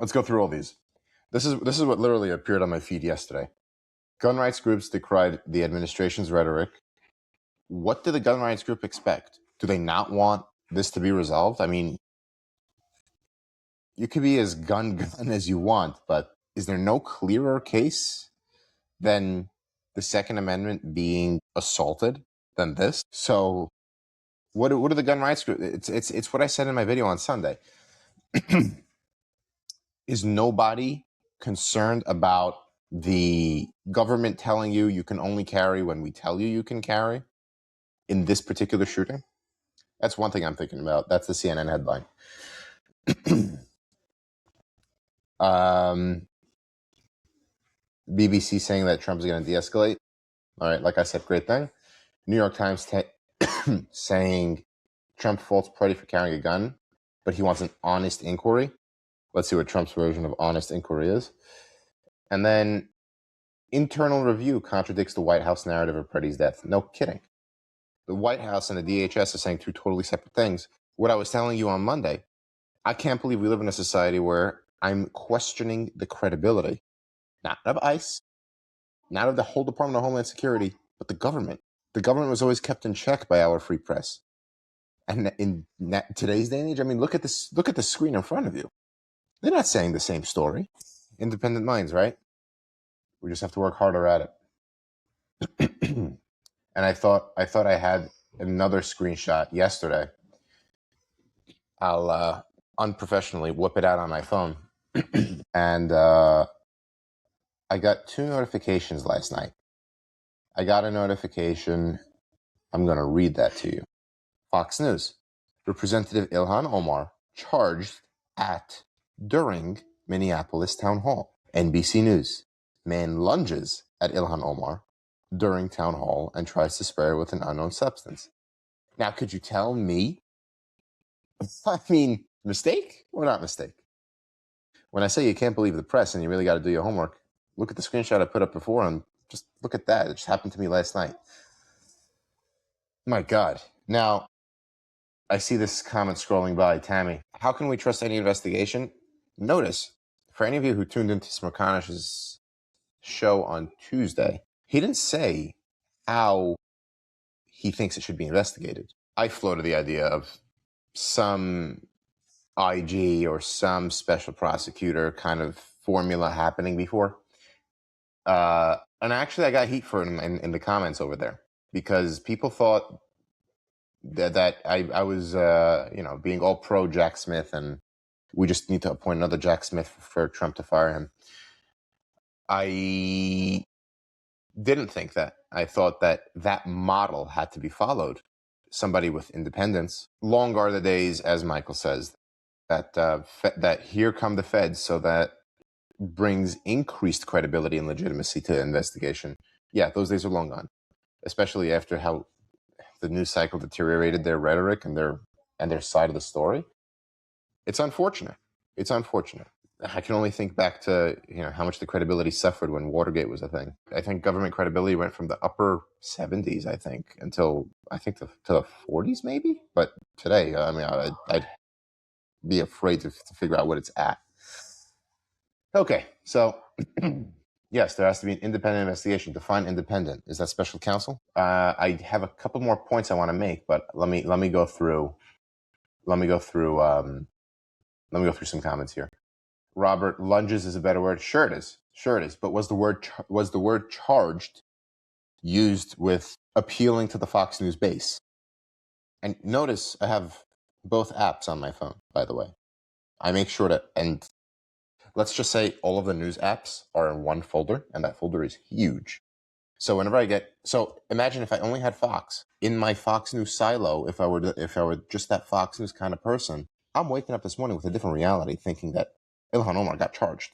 Let's go through all these. This is what literally appeared on my feed yesterday. Gun rights groups decried the administration's rhetoric. What do the gun rights group expect? Do they not want this to be resolved? I mean, you could be as gun as you want, but is there no clearer case than the Second Amendment being assaulted than this? So what are the gun rights groups? It's what I said in my video on Sunday. Is nobody concerned about the government telling you can only carry when we tell you can carry in this particular shooting? That's one thing I'm thinking about. That's the CNN headline. BBC saying that Trump is going to de-escalate. All right, like I said, great thing. New York Times saying Trump faults party for carrying a gun, but he wants an honest inquiry. Let's see what Trump's version of honest inquiry is. And then internal review contradicts the White House narrative of Preddy's death. No kidding. The White House and the DHS are saying two totally separate things. What I was telling you on Monday, I can't believe we live in a society where I'm questioning the credibility, not of ICE, not of the whole Department of Homeland Security, but the government. The government was always kept in check by our free press. And in today's day and age, I mean, look at this. Look at the screen in front of you. They're not saying the same story. Independent minds, right? We just have to work harder at it. And I thought I had another screenshot yesterday. I'll unprofessionally whip it out on my phone. And I got 2 notifications last night. I got a notification. I'm going to read that to you. Fox News. Representative Ilhan Omar charged at during Minneapolis town hall. NBC News. Man lunges at Ilhan Omar during town hall and tries to spray her with an unknown substance. Now, could you tell me? I mean, mistake or not mistake? When I say you can't believe the press and you really got to do your homework, look at the screenshot I put up before and just look at that. It just happened to me last night. My God. Now, I see this comment scrolling by. Tammy, how can we trust any investigation? Notice, for any of you who tuned into Smirkanish's show on Tuesday, he didn't say how he thinks it should be investigated. I floated the idea of some IG or some special prosecutor kind of formula happening before. And actually, I got heat for it in the comments over there because people thought that I was, being all pro Jack Smith and we just need to appoint another Jack Smith for Trump to fire him. I didn't think that. I thought that model had to be followed. Somebody with independence. Long are the days, as Michael says, that here come the feds, so that brings increased credibility and legitimacy to investigation. Yeah, those days are long gone, especially after how the news cycle deteriorated their rhetoric and their side of the story. It's unfortunate. It's unfortunate. I can only think back to how much the credibility suffered when Watergate was a thing. I think government credibility went from the upper 70s, I think, until to the 40s maybe. But today, I mean, I'd be afraid to figure out what it's at. Okay, so yes, there has to be an independent investigation. Define independent. Is that special counsel? I have a couple more points I want to make, but let me go through some comments here. Robert, lunges is a better word. Sure it is. But was the word charged used with appealing to the Fox News base? And notice I have both apps on my phone, by the way. I make sure to, and let's just say all of the news apps are in one folder, and that folder is huge. So whenever so imagine if I only had Fox in my Fox News silo, if I were just that Fox News kind of person, I'm waking up this morning with a different reality, thinking that Ilhan Omar got charged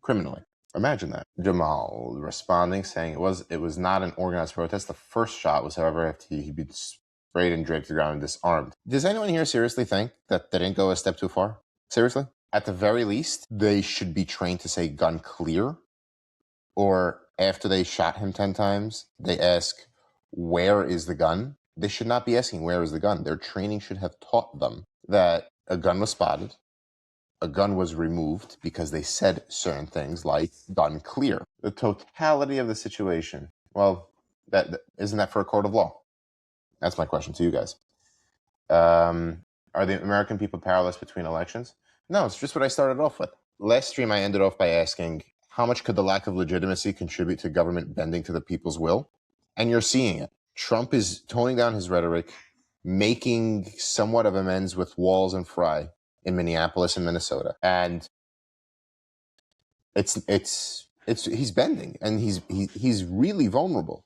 criminally. Imagine that. Jamal responding, saying it was not an organized protest. The first shot was, however, after he'd been sprayed and dragged to the ground and disarmed. Does anyone here seriously think that they didn't go a step too far? Seriously? At the very least, they should be trained to say gun clear. Or after they shot him 10 times, they ask, where is the gun? They should not be asking, where is the gun? Their training should have taught them that a gun was spotted, a gun was removed because they said certain things like gun clear. The totality of the situation. Well, that isn't that for a court of law? That's my question to you guys. Are the American people powerless between elections? No, it's just what I started off with. Last stream, I ended off by asking, how much could the lack of legitimacy contribute to government bending to the people's will? And you're seeing it. Trump is toning down his rhetoric, making somewhat of amends with Walz and Fry in Minneapolis and Minnesota. And it's he's bending, and he's really vulnerable.